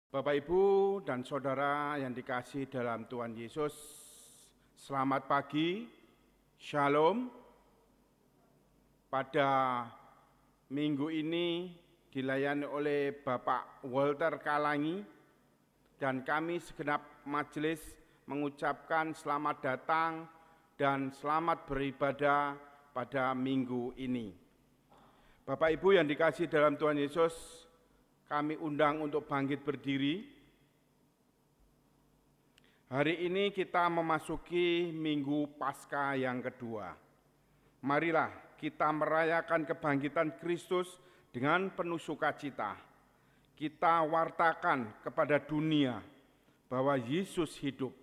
Bapak, Ibu, dan Saudara yang dikasihi dalam Tuhan Yesus, selamat pagi, Shalom. Pada minggu ini dilayani oleh Bapak Walter Kalangi, dan kami segenap majelis mengucapkan selamat datang dan selamat beribadah pada minggu ini. Bapak, Ibu yang dikasihi dalam Tuhan Yesus, kami undang untuk bangkit berdiri. Hari ini kita memasuki Minggu Paskah yang kedua. Marilah kita merayakan kebangkitan Kristus dengan penuh sukacita. Kita wartakan kepada dunia bahwa Yesus hidup.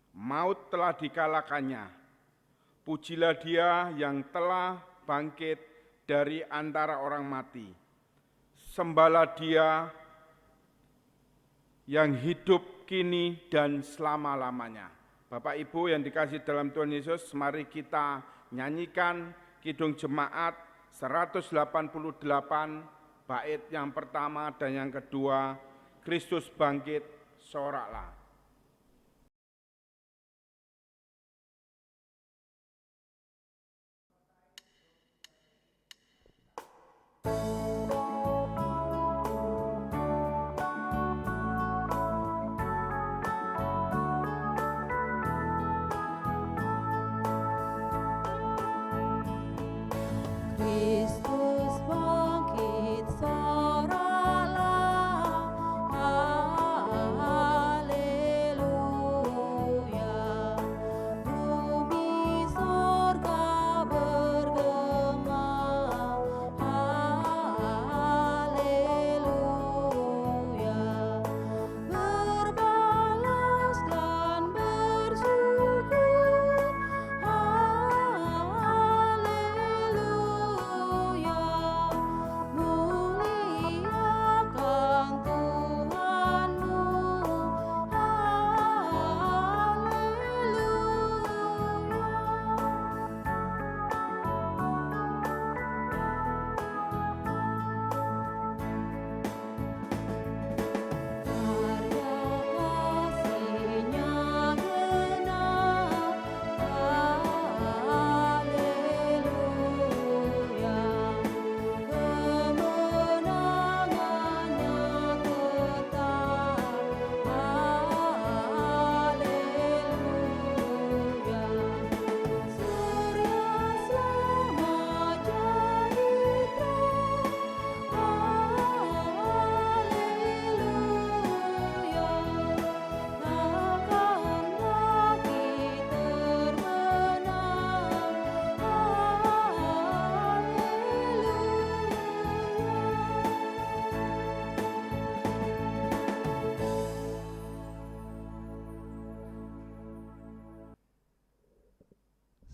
Maut telah dikalahkannya. Pujilah Dia yang telah bangkit dari antara orang mati. Sembahlah Dia yang hidup kini dan selama-lamanya. Bapak, Ibu yang dikasihi dalam Tuhan Yesus, mari kita nyanyikan Kidung Jemaat 188 bait yang pertama dan yang kedua, Kristus bangkit, soraklah. Kristus bangkit, soraklah, haleluya. Bumi sorga bergema, haleluya. Berbalas dan bersyukur, haleluya. Muliakan Tuhanmu, karya kasih-Nya genap, haleluya. Kemenangannya tetap, haleluya. Surya selamat jadi terang, haleluya. Takkan lagi terbenam,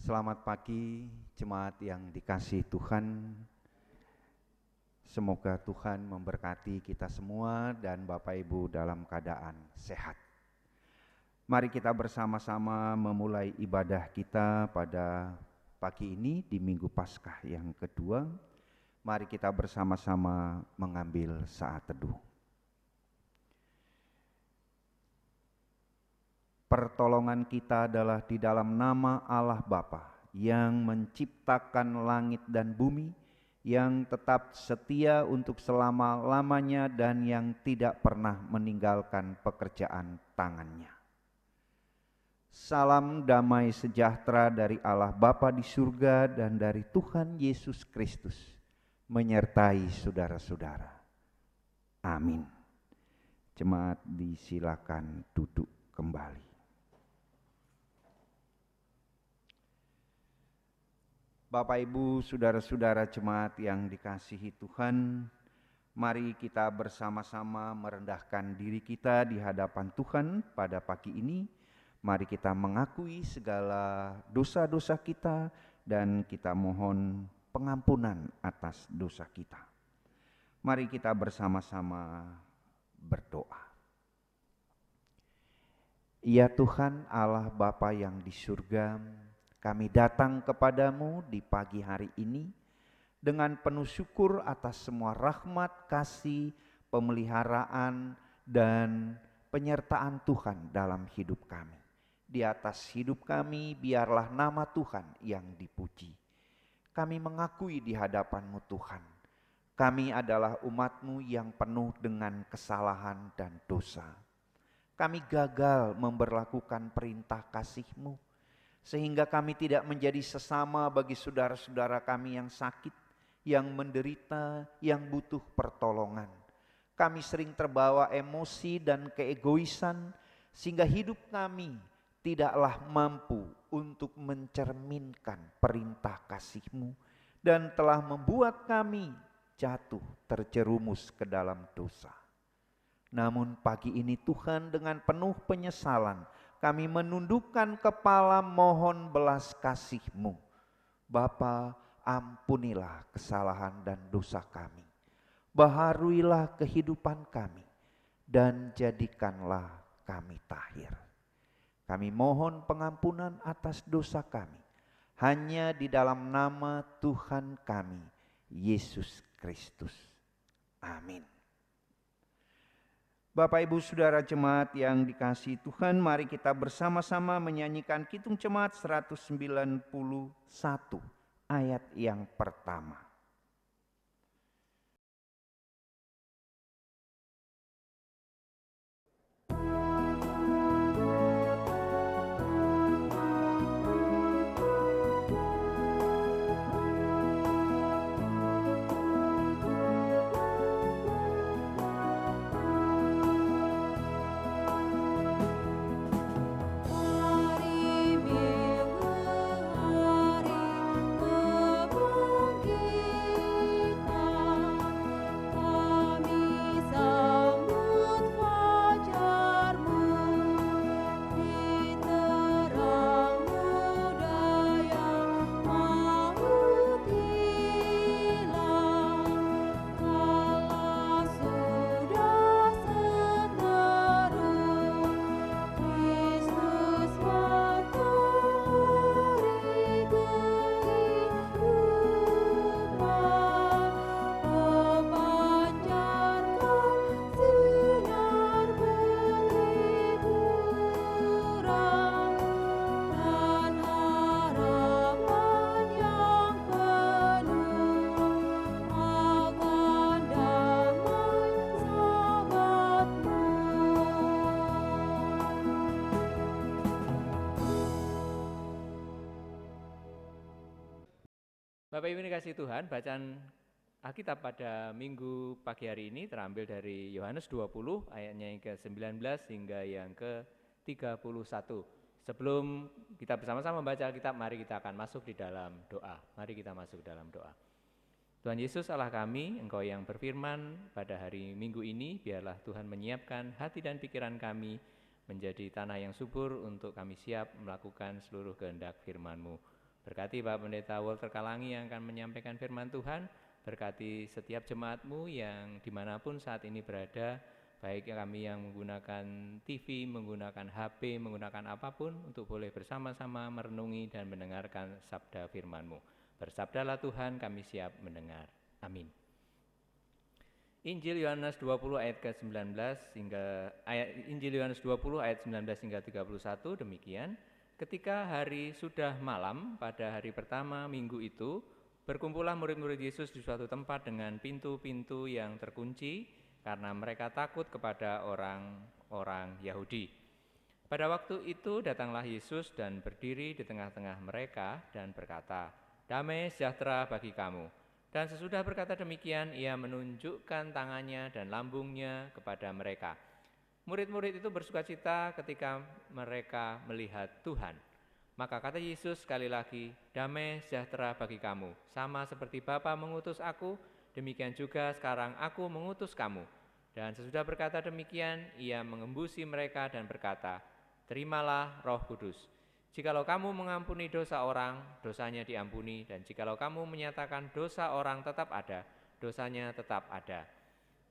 Selamat pagi jemaat yang dikasihi Tuhan. Semoga Tuhan memberkati kita semua dan Bapak Ibu dalam keadaan sehat. Mari kita bersama-sama memulai ibadah kita pada pagi ini di Minggu Paskah yang kedua. Mari kita bersama-sama mengambil saat teduh. Pertolongan kita adalah di dalam nama Allah Bapa yang menciptakan langit dan bumi, yang tetap setia untuk selama-lamanya dan yang tidak pernah meninggalkan pekerjaan tangannya. Salam damai sejahtera dari Allah Bapa di surga dan dari Tuhan Yesus Kristus menyertai saudara-saudara. Amin. Jemaat disilakan duduk kembali. Bapak, Ibu, saudara-saudara jemaat yang dikasihi Tuhan, mari kita bersama-sama merendahkan diri kita di hadapan Tuhan pada pagi ini. Mari kita mengakui segala dosa-dosa kita dan kita mohon pengampunan atas dosa kita. Mari kita bersama-sama berdoa. Ya Tuhan Allah Bapa yang di surga, kami datang kepadamu di pagi hari ini dengan penuh syukur atas semua rahmat, kasih, pemeliharaan, dan penyertaan Tuhan dalam hidup kami. Di atas hidup kami biarlah nama Tuhan yang dipuji. Kami mengakui di hadapan-Mu Tuhan, kami adalah umat-Mu yang penuh dengan kesalahan dan dosa. Kami gagal memberlakukan perintah kasih-Mu, sehingga kami tidak menjadi sesama bagi saudara-saudara kami yang sakit, yang menderita, yang butuh pertolongan. Kami sering terbawa emosi dan keegoisan, sehingga hidup kami tidaklah mampu untuk mencerminkan perintah kasih-Mu, dan telah membuat kami jatuh terjerumus ke dalam dosa. Namun pagi ini Tuhan, dengan penuh penyesalan kami menundukkan kepala mohon belas kasih-Mu. Bapa, ampunilah kesalahan dan dosa kami. Baharuilah kehidupan kami dan jadikanlah kami tahir. Kami mohon pengampunan atas dosa kami hanya di dalam nama Tuhan kami, Yesus Kristus. Amin. Bapak Ibu Saudara jemaat yang dikasihi Tuhan, mari kita bersama-sama menyanyikan Kidung Jemaat 191 ayat yang pertama. Hari Minggu, hari kebangkitan, kami sambut fajar-Mu di terang muda yang maut hilang. Kala sudah seteru Kristus matahari kehidupan, memancarkan sinar penghiburan dan harapan yang penuh akan damai sahabat-Mu. Bapak Ibu yang dikasihi Tuhan, bacaan Alkitab pada minggu pagi hari ini terambil dari Yohanes 20 ayatnya yang ke-19 hingga yang ke-31. Sebelum kita bersama-sama membaca Alkitab, mari kita akan masuk di dalam doa. Mari kita masuk dalam doa. Tuhan Yesus Allah kami, Engkau yang berfirman pada hari Minggu ini, biarlah Tuhan menyiapkan hati dan pikiran kami menjadi tanah yang subur untuk kami siap melakukan seluruh kehendak firman-Mu. Berkati Bapak Pendeta Walter Kalangi yang akan menyampaikan firman Tuhan, berkati setiap jemaat-Mu yang dimanapun saat ini berada, baik kami yang menggunakan TV, menggunakan HP, menggunakan apapun, untuk boleh bersama-sama merenungi dan mendengarkan sabda firman-Mu. Bersabdalah Tuhan, kami siap mendengar. Amin. Injil Yohanes 20 ayat ke-19 hingga Injil Yohanes 20 ayat 19 hingga 31 demikian. Ketika hari sudah malam pada hari pertama minggu itu, berkumpullah murid-murid Yesus di suatu tempat dengan pintu-pintu yang terkunci karena mereka takut kepada orang-orang Yahudi. Pada waktu itu datanglah Yesus dan berdiri di tengah-tengah mereka dan berkata, "Damai sejahtera bagi kamu." Dan sesudah berkata demikian, ia menunjukkan tangannya dan lambungnya kepada mereka. Murid-murid itu bersukacita ketika mereka melihat Tuhan. Maka kata Yesus sekali lagi, "Damai sejahtera bagi kamu. Sama seperti Bapa mengutus aku, demikian juga sekarang aku mengutus kamu." Dan sesudah berkata demikian, ia mengembusi mereka dan berkata, "Terimalah Roh Kudus. Jikalau kamu mengampuni dosa orang, dosanya diampuni. Dan jikalau kamu menyatakan dosa orang tetap ada, dosanya tetap ada."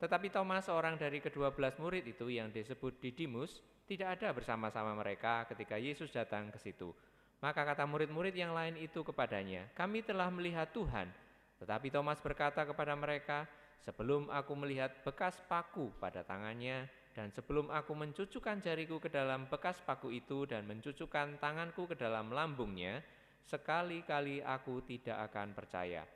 Tetapi Thomas, seorang dari ke-12 murid itu yang disebut Didimus, tidak ada bersama-sama mereka ketika Yesus datang ke situ. Maka kata murid-murid yang lain itu kepadanya, "Kami telah melihat Tuhan." Tetapi Thomas berkata kepada mereka, "Sebelum aku melihat bekas paku pada tangannya Dan sebelum aku mencucukkan jariku ke dalam bekas paku itu dan mencucukkan tanganku ke dalam lambungnya, sekali-kali aku tidak akan percaya.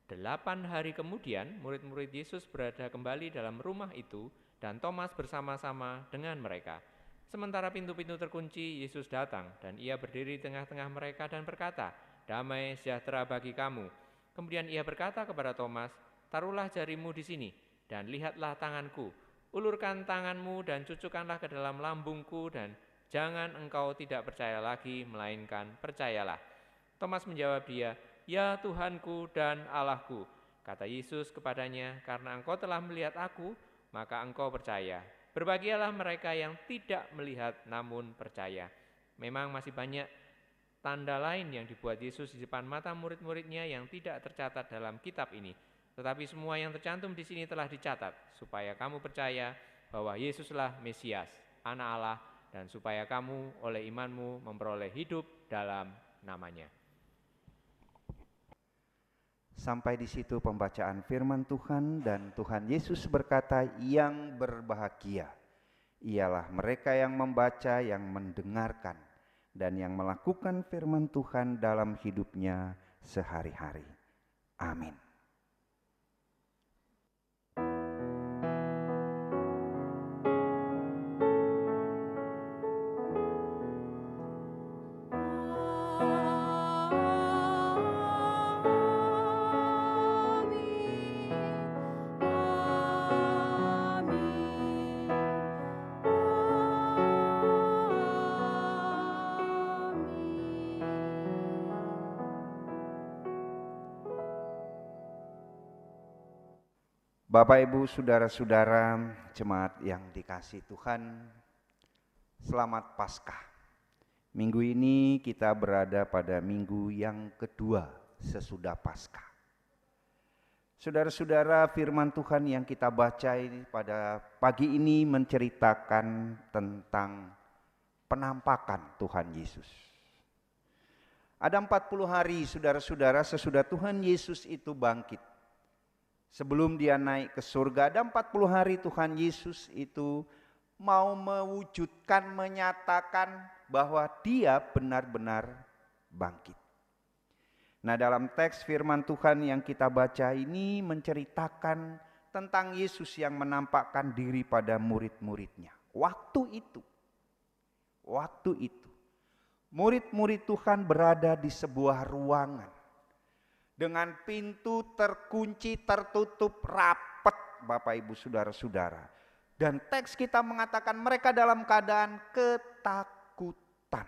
8 hari kemudian, murid-murid Yesus berada kembali dalam rumah itu dan Thomas bersama-sama dengan mereka. Sementara pintu-pintu terkunci, Yesus datang dan ia berdiri di tengah-tengah mereka dan berkata, "Damai sejahtera bagi kamu." Kemudian ia berkata kepada Thomas, "Taruhlah jarimu di sini dan lihatlah tanganku. Ulurkan tanganmu dan cucukkanlah ke dalam lambungku dan jangan engkau tidak percaya lagi, melainkan percayalah." Thomas menjawab dia, "Ya Tuhanku dan Allahku." Kata Yesus kepadanya, "Karena engkau telah melihat aku, maka engkau percaya. Berbahagialah mereka yang tidak melihat namun percaya." Memang masih banyak tanda lain yang dibuat Yesus di depan mata murid-muridnya yang tidak tercatat dalam kitab ini. Tetapi semua yang tercantum di sini telah dicatat, supaya kamu percaya bahwa Yesuslah Mesias, Anak Allah, dan supaya kamu oleh imanmu memperoleh hidup dalam namanya. Sampai di situ pembacaan firman Tuhan, dan Tuhan Yesus berkata, "Yang berbahagia ialah mereka yang membaca, yang mendengarkan, dan yang melakukan firman Tuhan dalam hidupnya sehari-hari." Amin. Bapak, Ibu, saudara-saudara, jemaat yang dikasihi Tuhan, selamat Paskah. Minggu ini kita berada pada minggu yang kedua sesudah Paskah. Saudara-saudara, firman Tuhan yang kita baca ini pada pagi ini menceritakan tentang penampakan Tuhan Yesus. Ada 40 hari, saudara-saudara, sesudah Tuhan Yesus itu bangkit. Sebelum dia naik ke surga, ada 40 hari Tuhan Yesus itu mau mewujudkan, menyatakan bahwa dia benar-benar bangkit. Nah, dalam teks firman Tuhan yang kita baca ini menceritakan tentang Yesus yang menampakkan diri pada murid-muridnya. Waktu itu, murid-murid Tuhan berada di sebuah ruangan dengan pintu terkunci, tertutup rapat, Bapak Ibu saudara-saudara. Dan teks kita mengatakan mereka dalam keadaan ketakutan.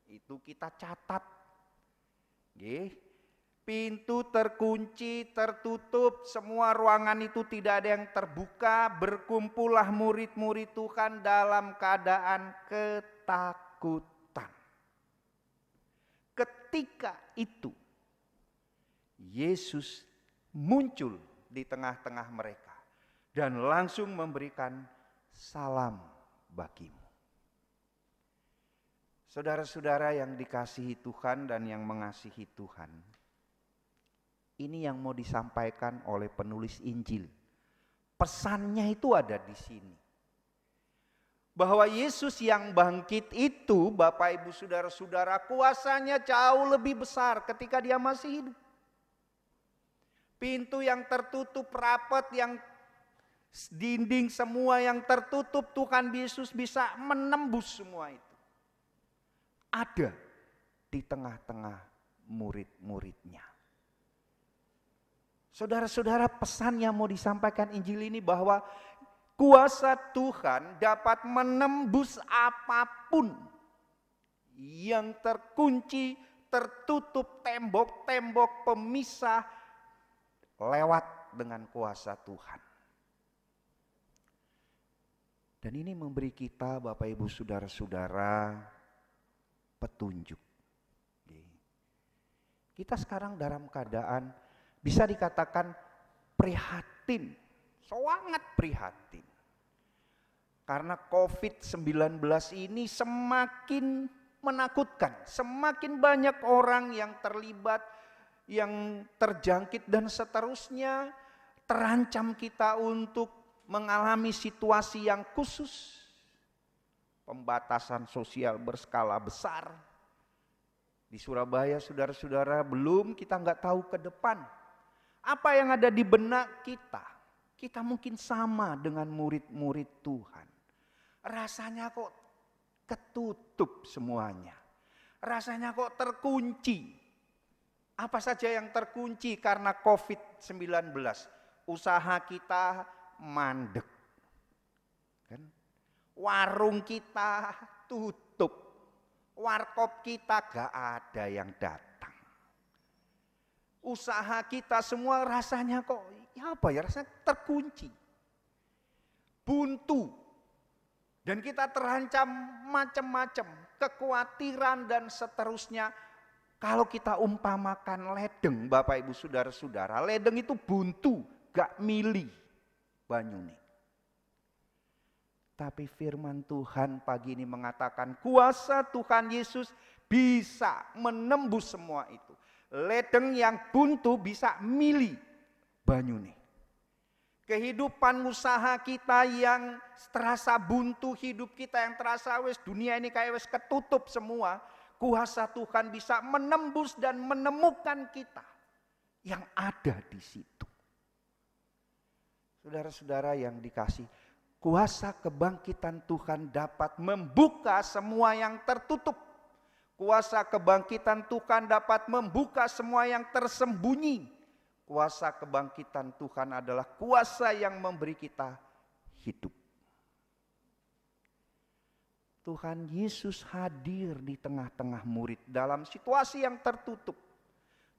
Itu kita catat. Pintu terkunci, tertutup, semua ruangan itu tidak ada yang terbuka. Berkumpullah murid-murid Tuhan dalam keadaan ketakutan. Ketika itu Yesus muncul di tengah-tengah mereka dan langsung memberikan salam bagimu. Saudara-saudara yang dikasihi Tuhan dan yang mengasihi Tuhan, ini yang mau disampaikan oleh penulis Injil. Pesannya itu ada di sini. Bahwa Yesus yang bangkit itu, Bapak Ibu saudara-saudara, kuasanya jauh lebih besar ketika dia masih hidup. Pintu yang tertutup rapat, yang dinding semua yang tertutup, Tuhan Yesus bisa menembus semua itu. Ada di tengah-tengah murid-muridnya. Saudara-saudara, pesan yang mau disampaikan Injil ini bahwa kuasa Tuhan dapat menembus apapun yang terkunci, tertutup, tembok-tembok pemisah, lewat dengan kuasa Tuhan. Dan ini memberi kita, Bapak Ibu saudara-saudara, petunjuk. Kita sekarang dalam keadaan bisa dikatakan prihatin, sangat prihatin. Karena COVID-19 ini semakin menakutkan, semakin banyak orang yang terlibat, yang terjangkit dan seterusnya. Terancam kita untuk mengalami situasi yang khusus. Pembatasan sosial berskala besar. Di Surabaya saudara-saudara, belum kita nggak tahu ke depan. Apa yang ada di benak kita. Kita mungkin sama dengan murid-murid Tuhan. Rasanya kok ketutup semuanya. Rasanya kok terkunci. Apa saja yang terkunci karena COVID-19? Usaha kita mandek. Kan? Warung kita tutup. Warkop kita gak ada yang datang. Usaha kita semua rasanya kok rasanya terkunci. Buntu. Dan kita terancam macam-macam, kekhawatiran dan seterusnya. Kalau kita umpamakan ledeng, Bapak Ibu Saudara-saudara, ledeng itu buntu, gak milih banyune. Tapi firman Tuhan pagi ini mengatakan kuasa Tuhan Yesus bisa menembus semua itu. Ledeng yang buntu bisa milih banyune. Kehidupan usaha kita yang terasa buntu, hidup kita yang terasa dunia ini kayak ketutup semua. Kuasa Tuhan bisa menembus dan menemukan kita yang ada di situ. Saudara-saudara yang dikasih, kuasa kebangkitan Tuhan dapat membuka semua yang tertutup. Kuasa kebangkitan Tuhan dapat membuka semua yang tersembunyi. Kuasa kebangkitan Tuhan adalah kuasa yang memberi kita hidup. Tuhan Yesus hadir di tengah-tengah murid dalam situasi yang tertutup.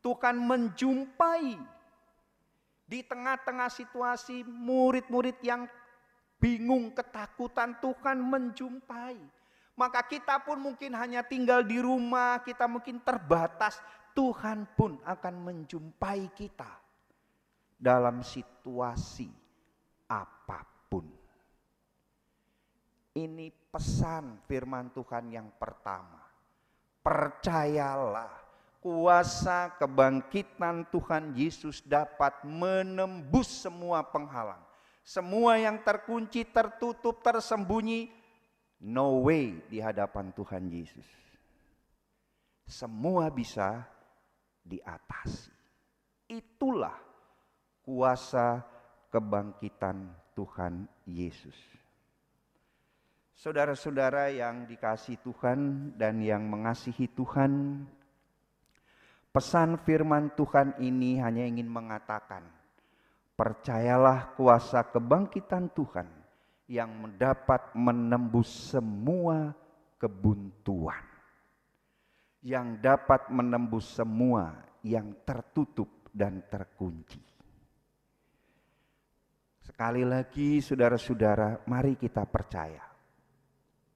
Tuhan menjumpai di tengah-tengah situasi murid-murid yang bingung, ketakutan, Tuhan menjumpai. Maka kita pun mungkin hanya tinggal di rumah, kita mungkin terbatas. Tuhan pun akan menjumpai kita dalam situasi apapun. Ini pesan firman Tuhan yang pertama. Percayalah, kuasa kebangkitan Tuhan Yesus dapat menembus semua penghalang. Semua yang terkunci, tertutup, tersembunyi, no way di hadapan Tuhan Yesus. Semua bisa diatasi. Itulah kuasa kebangkitan Tuhan Yesus. Saudara-saudara yang dikasihi Tuhan dan yang mengasihi Tuhan, pesan firman Tuhan ini hanya ingin mengatakan, percayalah kuasa kebangkitan Tuhan yang dapat menembus semua kebuntuan, yang dapat menembus semua yang tertutup dan terkunci. Sekali lagi saudara-saudara, mari kita percaya.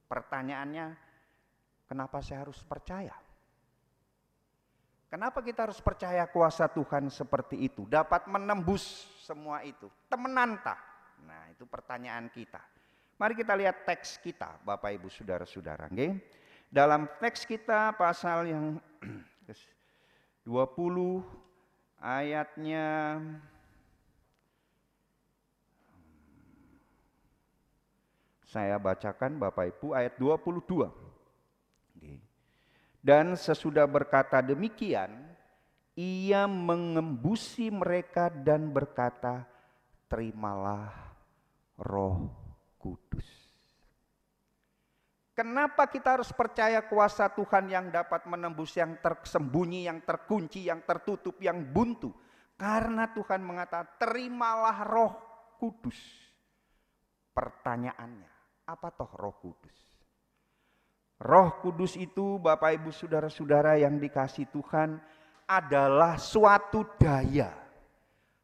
Pertanyaannya, kenapa saya harus percaya? Kenapa kita harus percaya kuasa Tuhan seperti itu? Dapat menembus semua itu. Temenanta. Nah, itu pertanyaan kita. Mari kita lihat teks kita, Bapak Ibu Saudara-saudara. Okay? Dalam teks kita pasal yang 20 ayatnya saya bacakan Bapak Ibu ayat 22. Dan sesudah berkata demikian, ia mengembusi mereka dan berkata, terimalah Roh Kudus. Kenapa kita harus percaya kuasa Tuhan yang dapat menembus yang tersembunyi, yang terkunci, yang tertutup, yang buntu? Karena Tuhan mengatakan, terimalah Roh Kudus. Pertanyaannya, apa toh Roh Kudus? Roh Kudus itu Bapak Ibu Saudara-saudara yang dikasihi Tuhan adalah suatu daya.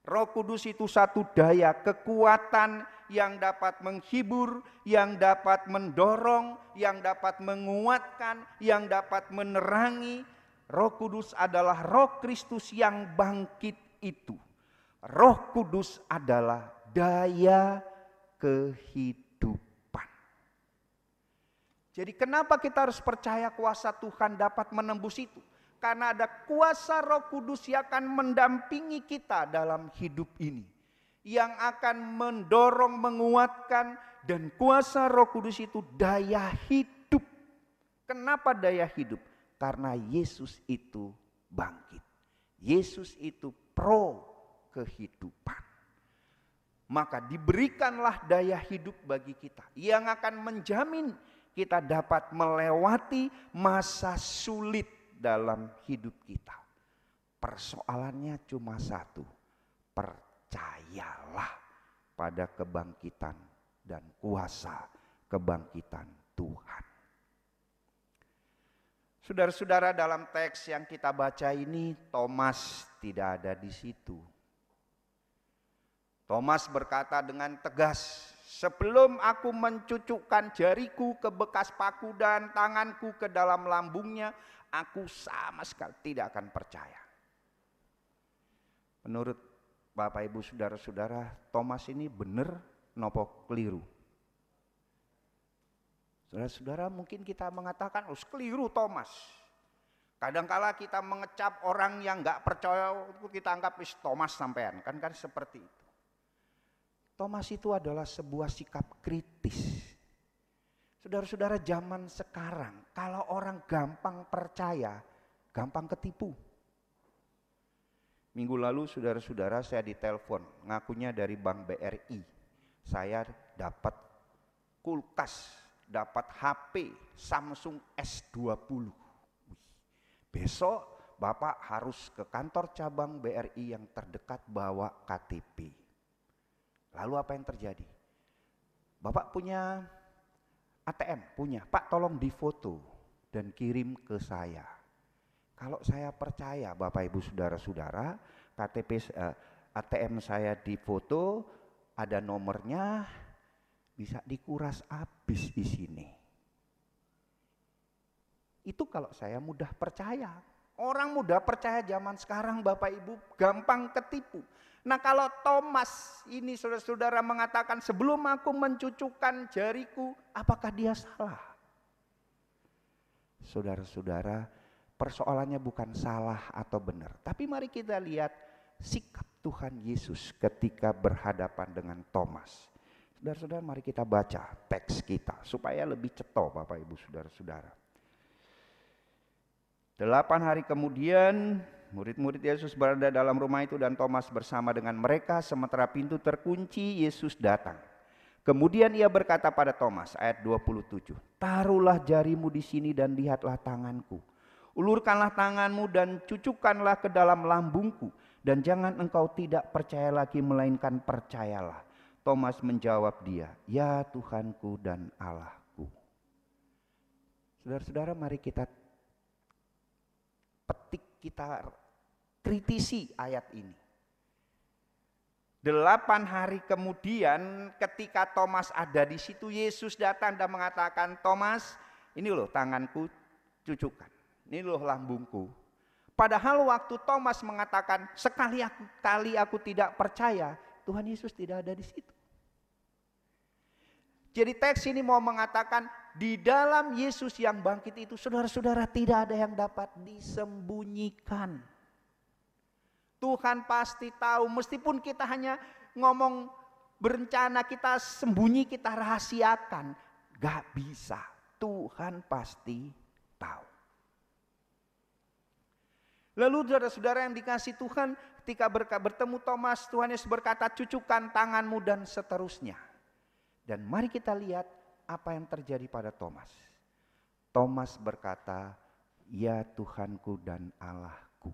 Roh Kudus itu satu daya, kekuatan yang dapat menghibur, yang dapat mendorong, yang dapat menguatkan, yang dapat menerangi. Roh Kudus adalah Roh Kristus yang bangkit itu. Roh Kudus adalah daya kehidupan. Jadi kenapa kita harus percaya kuasa Tuhan dapat menembus itu? Karena ada kuasa Roh Kudus yang akan mendampingi kita dalam hidup ini. yang akan mendorong, menguatkan, dan kuasa Roh Kudus itu daya hidup. Kenapa daya hidup? Karena Yesus itu bangkit. Yesus itu pro kehidupan. Maka diberikanlah daya hidup bagi kita yang akan menjamin kita dapat melewati masa sulit dalam hidup kita. Persoalannya cuma satu, percayalah pada kebangkitan dan kuasa kebangkitan Tuhan. Saudara-saudara, dalam teks yang kita baca ini Thomas tidak ada di situ. Thomas berkata dengan tegas, sebelum aku mencucukkan jariku ke bekas paku dan tanganku ke dalam lambungnya, aku sama sekali tidak akan percaya. Menurut Bapak Ibu saudara-saudara, Thomas ini benar nopo keliru? Saudara-saudara, mungkin kita mengatakan, oh keliru Thomas. Kadangkala kita mengecap orang yang nggak percaya, kita anggap Thomas sampean, kan seperti itu. Thomas itu adalah sebuah sikap kritis. Saudara-saudara, zaman sekarang kalau orang gampang percaya, gampang ketipu. Minggu lalu saudara-saudara saya ditelepon, ngakunya dari Bank BRI. Saya dapat kulkas, dapat HP Samsung S20. Besok Bapak harus ke kantor cabang BRI yang terdekat bawa KTP. Lalu apa yang terjadi? Bapak punya ATM, punya. Pak tolong difoto dan kirim ke saya. Kalau saya percaya Bapak Ibu saudara-saudara, ATM saya difoto, ada nomornya, bisa dikuras habis di sini. Itu kalau saya mudah percaya. Orang mudah percaya zaman sekarang Bapak Ibu gampang ketipu. Nah kalau Thomas ini saudara-saudara mengatakan sebelum aku mencucukkan jariku, apakah dia salah? Saudara-saudara, persoalannya bukan salah atau benar. Tapi mari kita lihat sikap Tuhan Yesus ketika berhadapan dengan Thomas. Saudara-saudara, mari kita baca teks kita supaya lebih ceto Bapak Ibu saudara-saudara. 8 hari kemudian murid-murid Yesus berada dalam rumah itu dan Thomas bersama dengan mereka. Sementara pintu terkunci, Yesus datang. Kemudian ia berkata pada Thomas, ayat 27, taruhlah jarimu di sini dan lihatlah tanganku. Ulurkanlah tanganmu dan cucukkanlah ke dalam lambungku. Dan jangan engkau tidak percaya lagi melainkan percayalah. Thomas menjawab dia, ya Tuhanku dan Allahku. Saudara-saudara, mari kita petik, kita kritisi ayat ini. 8 hari kemudian ketika Thomas ada di situ, Yesus datang dan mengatakan, Thomas, ini loh tanganku, cucukkan. Ini loh lambungku. Padahal waktu Thomas mengatakan, sekali aku tidak percaya, Tuhan Yesus tidak ada di situ. Jadi teks ini mau mengatakan, di dalam Yesus yang bangkit itu, saudara-saudara, tidak ada yang dapat disembunyikan. Tuhan pasti tahu, meskipun kita hanya ngomong berencana, kita sembunyi, kita rahasiakan. Gak bisa, Tuhan pasti tahu. Lalu saudara-saudara yang dikasih Tuhan, ketika bertemu Thomas, Tuhan Yesus berkata, cucukkan tanganmu dan seterusnya. Dan mari kita lihat apa yang terjadi pada Thomas. Thomas berkata, ya Tuhanku dan Allahku.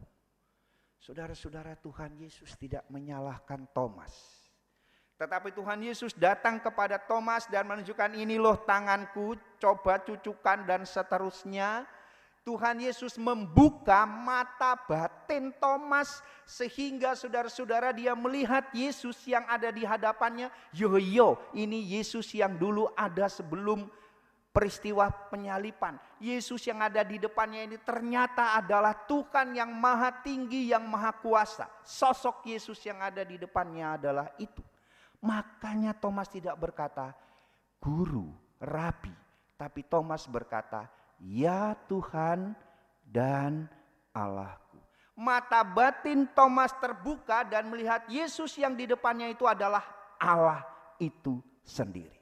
Saudara-saudara, Tuhan Yesus tidak menyalahkan Thomas. Tetapi Tuhan Yesus datang kepada Thomas dan menunjukkan, ini loh tanganku, coba cucukkan dan seterusnya. Tuhan Yesus membuka mata batin Thomas sehingga saudara-saudara dia melihat Yesus yang ada di hadapannya. Yo, ini Yesus yang dulu ada sebelum peristiwa penyalipan. Yesus yang ada di depannya ini ternyata adalah Tuhan yang maha tinggi, yang maha kuasa. Sosok Yesus yang ada di depannya adalah itu. Makanya Thomas tidak berkata, guru, rabi. Tapi Thomas berkata, ya Tuhan dan Allahku. Mata batin Thomas terbuka dan melihat Yesus yang di depannya itu adalah Allah itu sendiri.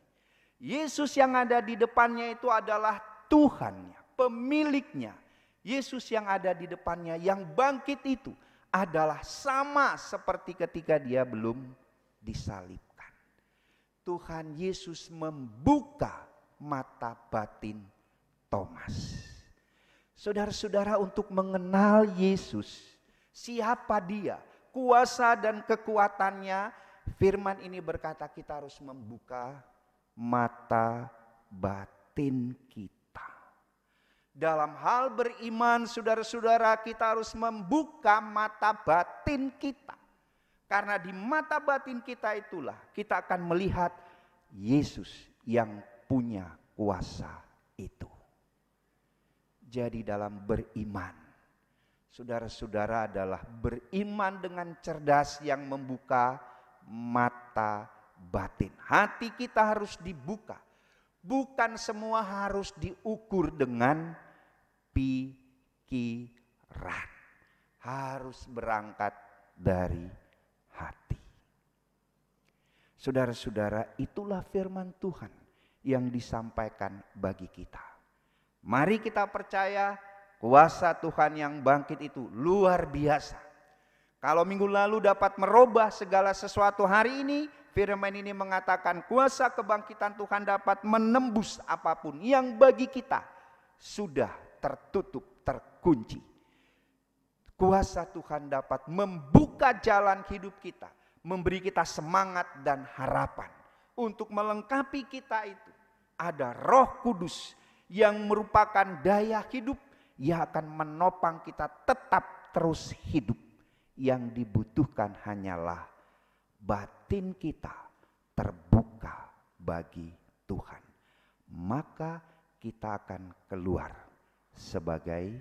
Yesus yang ada di depannya itu adalah Tuhannya, pemiliknya. Yesus yang ada di depannya yang bangkit itu adalah sama seperti ketika dia belum disalibkan. Tuhan Yesus membuka mata batin Thomas. Saudara-saudara, untuk mengenal Yesus, siapa dia, kuasa dan kekuatannya, firman ini berkata kita harus membuka mata batin kita. Dalam hal beriman, saudara-saudara, kita harus membuka mata batin kita. Karena di mata batin kita itulah kita akan melihat Yesus yang punya kuasa itu. Jadi dalam beriman, saudara-saudara, adalah beriman dengan cerdas yang membuka mata batin. Hati kita harus dibuka. Bukan semua harus diukur dengan pikiran. Harus berangkat dari hati. Saudara-saudara, itulah firman Tuhan yang disampaikan bagi kita. Mari kita percaya kuasa Tuhan yang bangkit itu luar biasa. Kalau minggu lalu dapat merubah segala sesuatu, hari ini firman ini mengatakan kuasa kebangkitan Tuhan dapat menembus apapun yang bagi kita sudah tertutup, terkunci. Kuasa Tuhan dapat membuka jalan hidup kita, memberi kita semangat dan harapan. Untuk melengkapi kita itu ada Roh Kudus yang merupakan daya hidup yang akan menopang kita tetap terus hidup. Yang dibutuhkan hanyalah batin kita terbuka bagi Tuhan. Maka kita akan keluar sebagai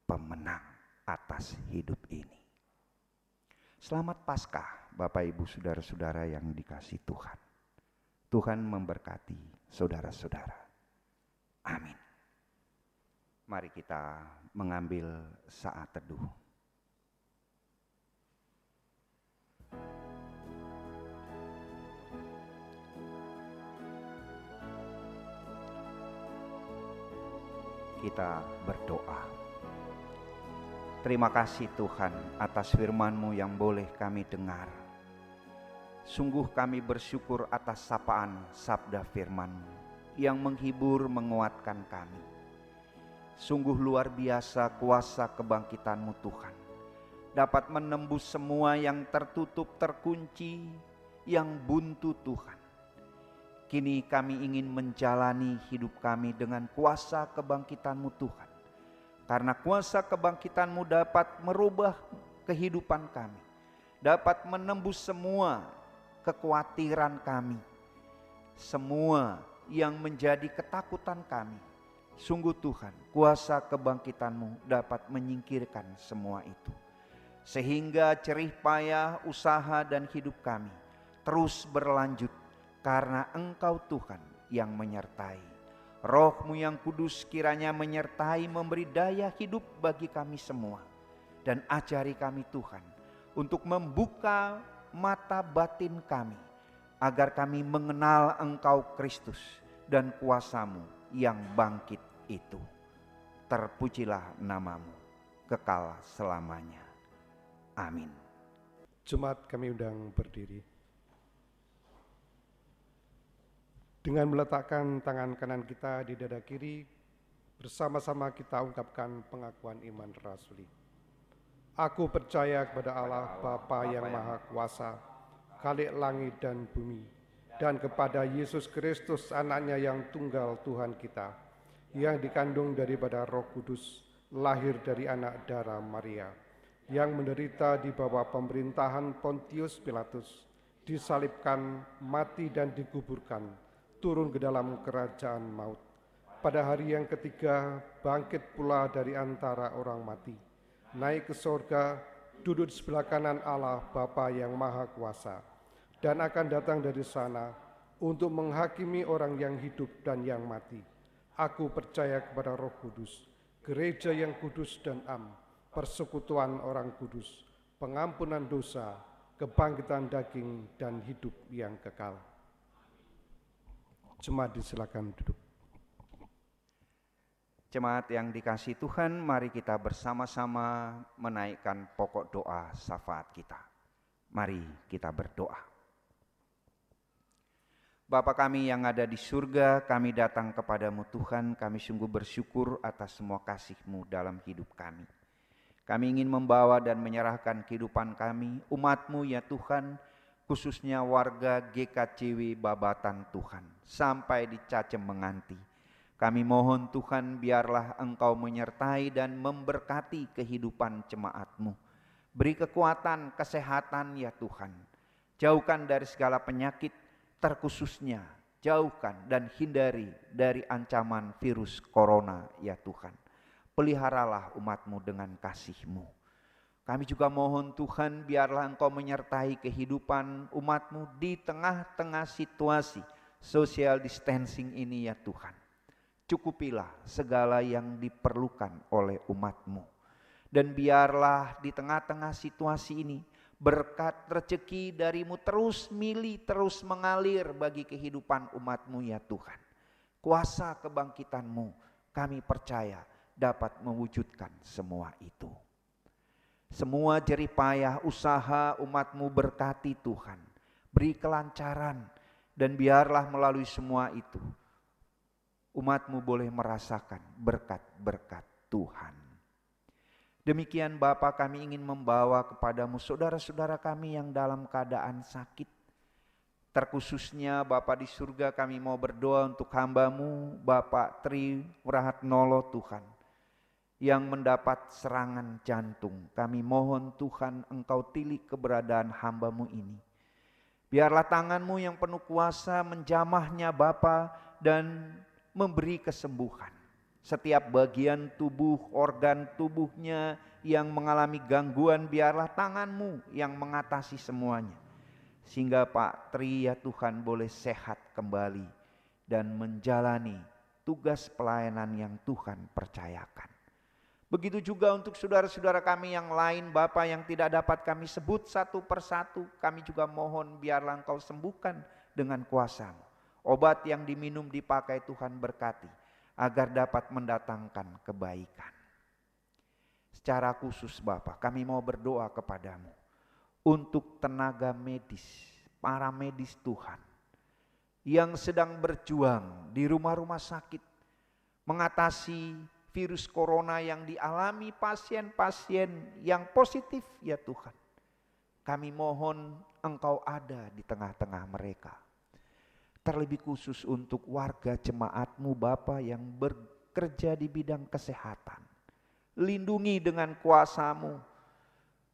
pemenang atas hidup ini. Selamat Paskah Bapak Ibu saudara-saudara yang dikasihi Tuhan. Tuhan memberkati saudara-saudara. Amin. Mari kita mengambil saat teduh. Kita berdoa. Terima kasih Tuhan atas firman-Mu yang boleh kami dengar. Sungguh kami bersyukur atas sapaan sabda firman-Mu yang menghibur, menguatkan kami. Sungguh luar biasa kuasa kebangkitan-Mu Tuhan. Dapat menembus semua yang tertutup, terkunci, yang buntu Tuhan. Kini kami ingin menjalani hidup kami dengan kuasa kebangkitan-Mu Tuhan. Karena kuasa kebangkitan-Mu dapat merubah kehidupan kami. Dapat menembus semua kekhawatiran kami. Semua yang menjadi ketakutan kami. Sungguh Tuhan, kuasa kebangkitan-Mu dapat menyingkirkan semua itu. Sehingga jerih payah usaha dan hidup kami terus berlanjut karena Engkau Tuhan yang menyertai. Roh-Mu yang kudus kiranya menyertai, memberi daya hidup bagi kami semua. Dan ajari kami Tuhan untuk membuka mata batin kami agar kami mengenal Engkau Kristus dan kuasa-Mu yang bangkit itu. Terpujilah nama-Mu kekal selamanya. Amin. Jemaat kami undang berdiri. Dengan meletakkan tangan kanan kita di dada kiri, bersama-sama kita ungkapkan pengakuan iman rasuli. Aku percaya kepada Allah Bapa yang Maha Kuasa, Khalik langit dan bumi, dan kepada Yesus Kristus anaknya yang tunggal Tuhan kita, yang dikandung daripada Roh Kudus, lahir dari anak darah Maria, yang menderita di bawah pemerintahan Pontius Pilatus, disalibkan, mati dan dikuburkan, turun ke dalam kerajaan maut. Pada hari yang ketiga bangkit pula dari antara orang mati, naik ke sorga, duduk di sebelah kanan Allah Bapa yang Maha Kuasa, dan akan datang dari sana untuk menghakimi orang yang hidup dan yang mati. Aku percaya kepada Roh Kudus, gereja yang kudus dan am, persekutuan orang kudus, pengampunan dosa, kebangkitan daging, dan hidup yang kekal. Jemaat disilakan duduk. Jemaat yang dikasihi Tuhan, mari kita bersama-sama menaikkan pokok doa syafaat kita. Mari kita berdoa. Bapa kami yang ada di surga, kami datang kepadamu Tuhan, kami sungguh bersyukur atas semua kasih-Mu dalam hidup kami. Kami ingin membawa dan menyerahkan kehidupan kami, umat-Mu ya Tuhan, khususnya warga GKJW Babatan Tuhan, sampai di Cacem Menganti. Kami mohon Tuhan biarlah Engkau menyertai dan memberkati kehidupan jemaat-Mu. Beri kekuatan, kesehatan ya Tuhan. Jauhkan dari segala penyakit, terkhususnya jauhkan dan hindari dari ancaman virus corona ya Tuhan. Peliharalah umat-Mu dengan kasih-Mu. Kami juga mohon Tuhan biarlah Engkau menyertai kehidupan umat-Mu di tengah-tengah situasi social distancing ini ya Tuhan. Cukupilah segala yang diperlukan oleh umat-Mu. Dan biarlah di tengah-tengah situasi ini berkat rezeki dari-Mu terus milih, terus mengalir bagi kehidupan umat-Mu ya Tuhan. Kuasa kebangkitan-Mu kami percaya dapat mewujudkan semua itu. Semua jerih payah usaha umat-Mu berkati Tuhan. Beri kelancaran dan biarlah melalui semua itu umat-Mu boleh merasakan berkat-berkat Tuhan. Demikian Bapa, kami ingin membawa kepadamu saudara-saudara kami yang dalam keadaan sakit. Terkhususnya Bapa di surga, kami mau berdoa untuk hamba-Mu Bapak Tri Wrahatnolo Tuhan, yang mendapat serangan jantung. Kami mohon Tuhan Engkau tilik keberadaan hamba-Mu ini. Biarlah tangan-Mu yang penuh kuasa menjamahnya Bapa dan memberi kesembuhan. Setiap bagian tubuh, organ tubuhnya yang mengalami gangguan, biarlah tangan-Mu yang mengatasi semuanya. Sehingga Pak Tri ya Tuhan boleh sehat kembali dan menjalani tugas pelayanan yang Tuhan percayakan. Begitu juga untuk saudara-saudara kami yang lain Bapa yang tidak dapat kami sebut satu persatu, kami juga mohon biarlah Engkau sembuhkan dengan kuasa-Mu. Obat yang diminum dipakai Tuhan berkati agar dapat mendatangkan kebaikan. Secara khusus Bapa, kami mau berdoa kepadamu untuk tenaga medis, para medis Tuhan yang sedang berjuang di rumah-rumah sakit mengatasi virus corona yang dialami pasien-pasien yang positif ya Tuhan. Kami mohon Engkau ada di tengah-tengah mereka. Terlebih khusus untuk warga jemaat-Mu Bapa yang bekerja di bidang kesehatan. Lindungi dengan kuasa-Mu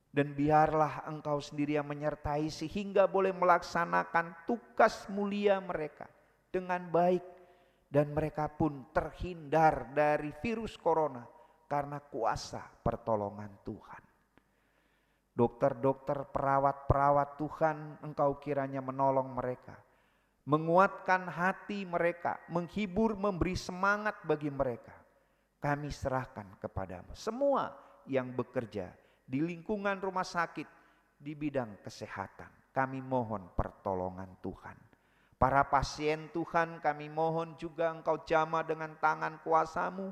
dan biarlah Engkau sendiri yang menyertai sehingga boleh melaksanakan tugas mulia mereka dengan baik dan mereka pun terhindar dari virus corona karena kuasa pertolongan Tuhan. Dokter-dokter, perawat-perawat Tuhan, Engkau kiranya menolong mereka. Menguatkan hati mereka, menghibur, memberi semangat bagi mereka. Kami serahkan kepadamu semua yang bekerja di lingkungan rumah sakit, di bidang kesehatan. Kami mohon pertolongan Tuhan. Para pasien Tuhan kami mohon juga Engkau jamah dengan tangan kuasa-Mu.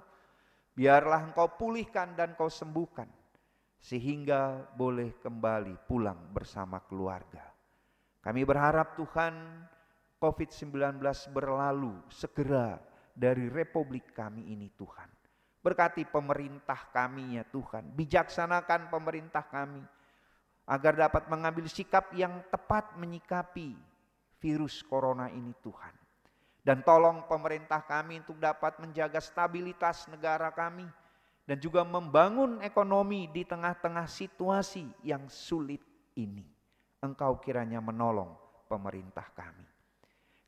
Biarlah Engkau pulihkan dan Engkau sembuhkan. Sehingga boleh kembali pulang bersama keluarga. Kami berharap Tuhan COVID-19 berlalu segera dari republik kami ini Tuhan. Berkati pemerintah kami ya Tuhan. Bijaksanakan pemerintah kami. Agar dapat mengambil sikap yang tepat menyikapi virus corona ini Tuhan. Dan tolong pemerintah kami untuk dapat menjaga stabilitas negara kami. Dan juga membangun ekonomi di tengah-tengah situasi yang sulit ini. Engkau kiranya menolong pemerintah kami.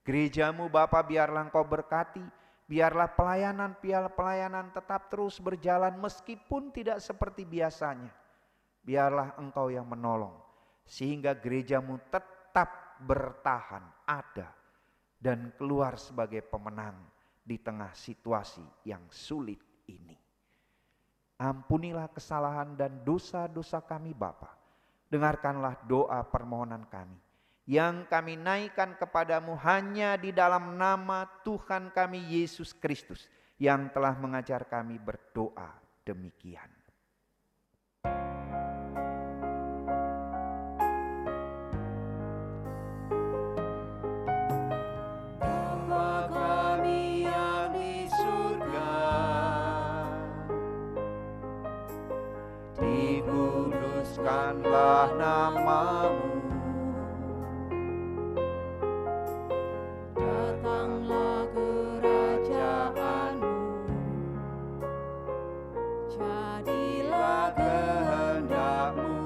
Gereja-Mu Bapa biarlah Engkau berkati, biarlah pelayanan tetap terus berjalan meskipun tidak seperti biasanya. Biarlah Engkau yang menolong, sehingga gereja-Mu tetap bertahan, ada, dan keluar sebagai pemenang di tengah situasi yang sulit ini. Ampunilah kesalahan dan dosa-dosa kami Bapa. Dengarkanlah doa permohonan kami, yang kami naikkan kepadamu hanya di dalam nama Tuhan kami Yesus Kristus, yang telah mengajar kami berdoa demikian. Bapa kami yang di surga, dikuduskanlah namamu, datanglah kerajaanmu, jadilah kehendakmu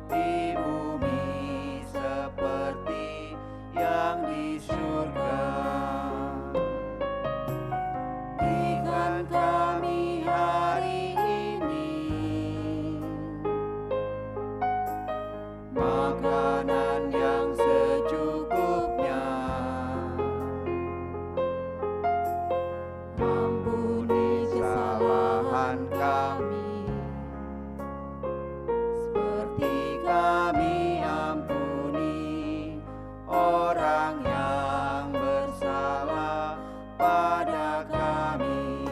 di bumi seperti yang di surga. Berikan kami hari ini makanan yang secukupnya. ampuni kesalahan kami, seperti kami ampuni orang yang bersalah pada kami.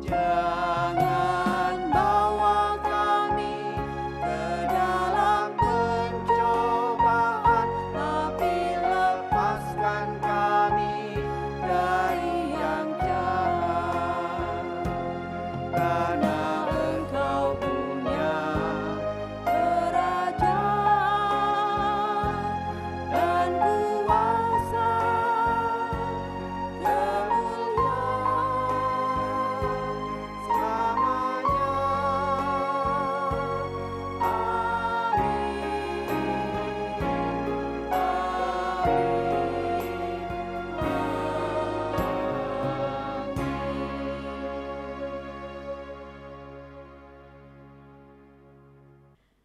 Jangan bawa kami ke dalam pencobaan, tapi lepaskan kami dari yang jahat. Karena Engkau punya kerajaan dan kuasa, kemuliaan selamanya.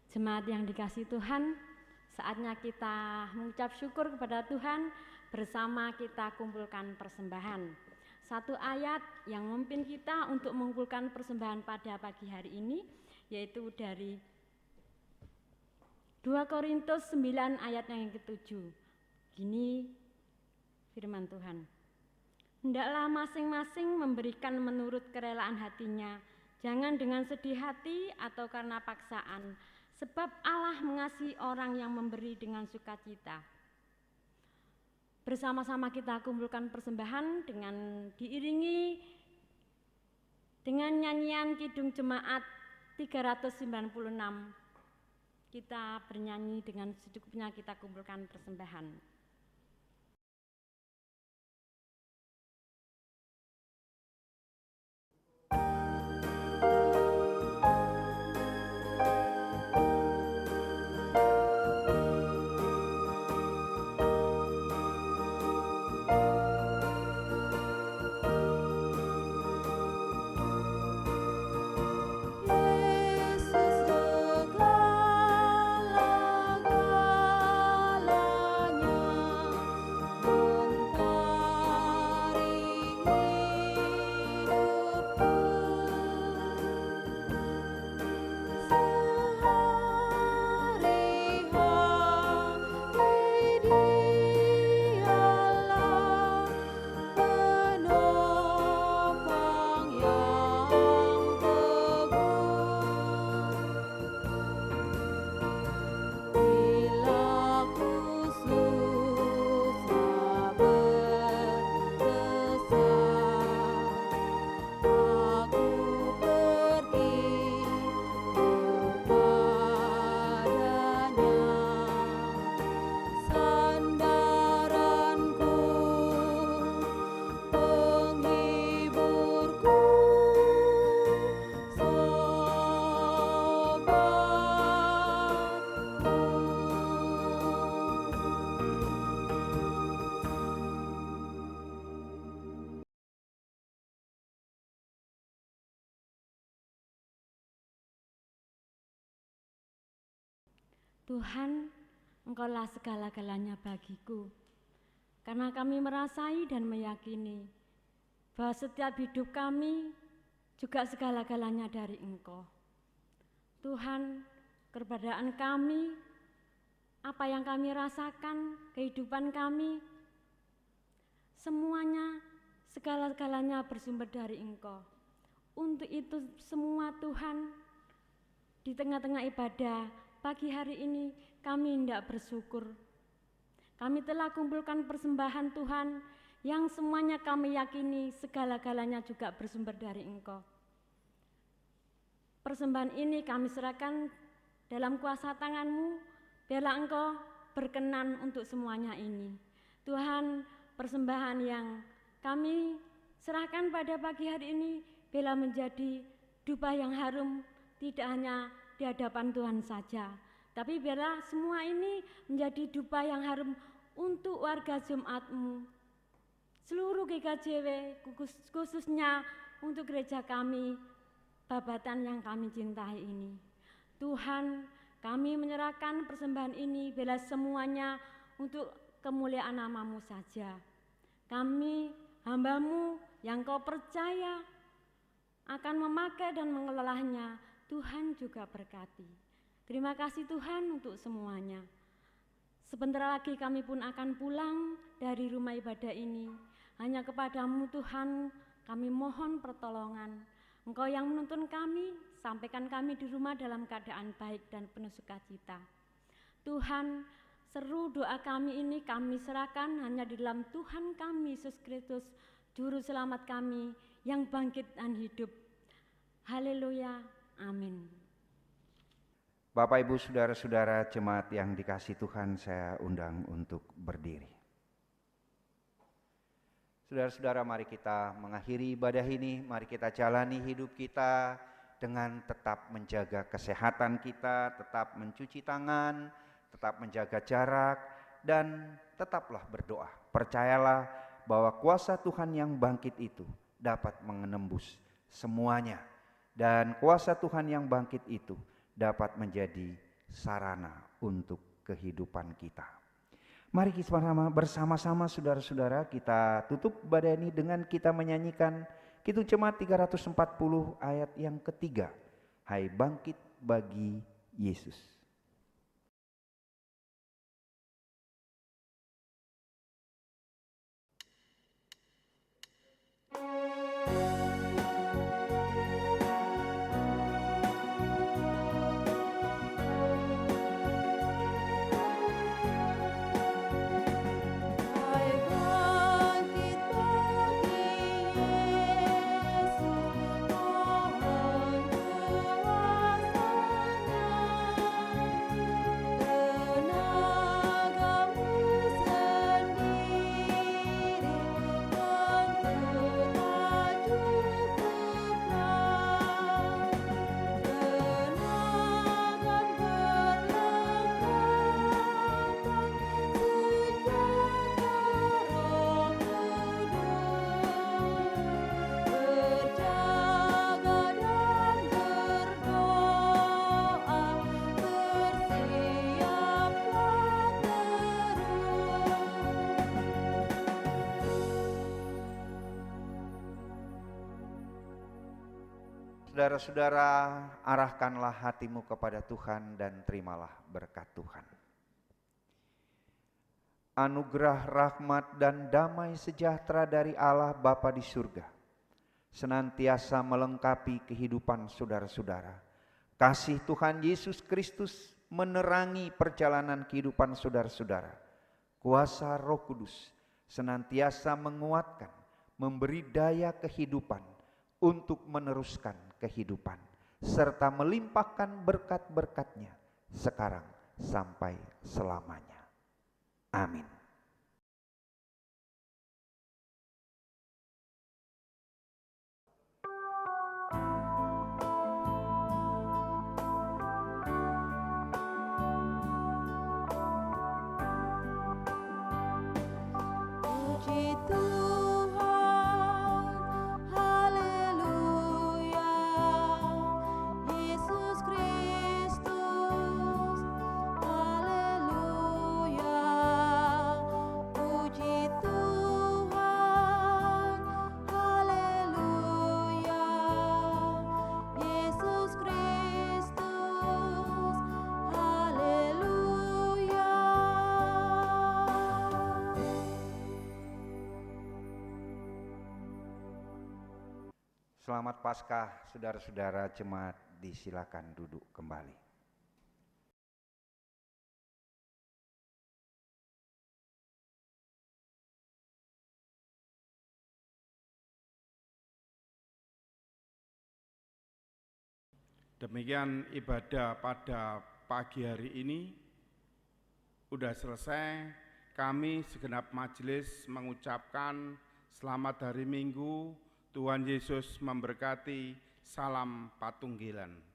Jemaat yang dikasihi Tuhan, saatnya kita mengucap syukur kepada Tuhan, bersama kita kumpulkan persembahan. Satu ayat yang memimpin kita untuk mengumpulkan persembahan pada pagi hari ini, yaitu dari 2 Korintus 9 ayat yang ke-7. Gini firman Tuhan. Hendaklah masing-masing memberikan menurut kerelaan hatinya, jangan dengan sedih hati atau karena paksaan, sebab Allah mengasihi orang yang memberi dengan sukacita. Bersama-sama kita kumpulkan persembahan dengan diiringi dengan nyanyian Kidung Jemaat 396. Kita bernyanyi dengan secukupnya, kita kumpulkan persembahan. Tuhan, Engkaulah segala-galanya bagiku, karena kami merasai dan meyakini bahwa setiap hidup kami juga segala-galanya dari Engkau. Tuhan, keberadaan kami, apa yang kami rasakan, kehidupan kami, semuanya, segala-galanya bersumber dari Engkau. Untuk itu semua Tuhan, di tengah-tengah ibadah pagi hari ini kami hendak bersyukur. Kami telah kumpulkan persembahan Tuhan yang semuanya kami yakini segala-galanya juga bersumber dari Engkau. Persembahan ini kami serahkan dalam kuasa tangan-Mu, biarlah Engkau berkenan untuk semuanya ini. Tuhan, persembahan yang kami serahkan pada pagi hari ini, biarlah menjadi dupa yang harum, tidak hanya di hadapan Tuhan saja, tapi biarlah semua ini menjadi dupa yang harum untuk warga Jemaat-Mu, seluruh GKJW, khususnya untuk gereja kami, Babatan yang kami cintai ini. Tuhan, kami menyerahkan persembahan ini, biarlah semuanya untuk kemuliaan nama-Mu saja. Kami, hamba-Mu yang Kau percaya akan memakai dan mengelolanya, Tuhan juga berkati. Terima kasih Tuhan untuk semuanya. Sebentar lagi kami pun akan pulang dari rumah ibadah ini. Hanya kepada-Mu Tuhan kami mohon pertolongan. Engkau yang menuntun kami, sampaikan kami di rumah dalam keadaan baik dan penuh sukacita. Tuhan, seru doa kami ini kami serahkan hanya di dalam Tuhan kami Yesus Kristus, Juru Selamat kami yang bangkit dan hidup. Haleluya, amin. Bapak, Ibu, Saudara-saudara jemaat yang dikasihi Tuhan, saya undang untuk berdiri. Saudara-saudara, mari kita mengakhiri ibadah ini, mari kita jalani hidup kita dengan tetap menjaga kesehatan kita, tetap mencuci tangan, tetap menjaga jarak, dan tetaplah berdoa. Percayalah bahwa kuasa Tuhan yang bangkit itu dapat menembus semuanya, dan kuasa Tuhan yang bangkit itu dapat menjadi sarana untuk kehidupan kita. Mari kita bersama-sama saudara-saudara kita tutup ibadah ini dengan kita menyanyikan Kidung Jemaat 340 ayat yang ketiga. Hai bangkit bagi Yesus. Hai bangkit bagi Yesus, mohon kuasa-Nya. Tenagamu sendiri tentu tak cukuplah. Kenakan perlengkapan senjata Roh Kudus, berjaga dan berdoa, bersiaplah terus. Saudara-saudara, arahkanlah hatimu kepada Tuhan dan terimalah berkat Tuhan. Anugerah, rahmat, dan damai sejahtera dari Allah Bapa di surga senantiasa melengkapi kehidupan saudara-saudara. Kasih Tuhan Yesus Kristus menerangi perjalanan kehidupan saudara-saudara. Kuasa Roh Kudus senantiasa menguatkan, memberi daya kehidupan untuk meneruskan kehidupan, serta melimpahkan berkat-berkat-Nya sekarang sampai selamanya. Amin. Puji Tuhan, haleluya, Yesus Kristus, haleluya. Puji Tuhan, haleluya, Selamat Paskah, saudara-saudara jemaat, disilakan duduk kembali. Demikian ibadah pada pagi hari ini. Sudah selesai, kami segenap majelis mengucapkan selamat hari Minggu, Tuhan Yesus memberkati, salam patunggilan.